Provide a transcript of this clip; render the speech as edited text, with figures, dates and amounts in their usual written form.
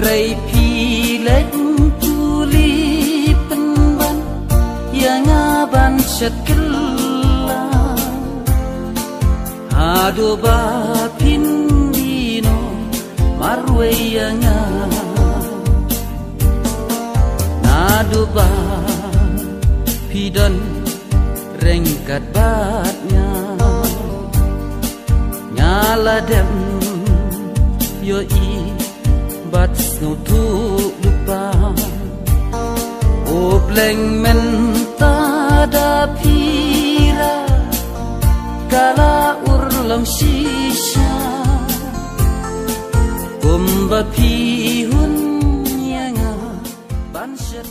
rei pi lek tuli penban yang aban setkela ado ba pindino marwe yang nado ba pidan rengkat batnya nyala dem yo i bat snow tu lupa o bleng men ta da pira kala urlam shisha kumba pi hun yang ban shet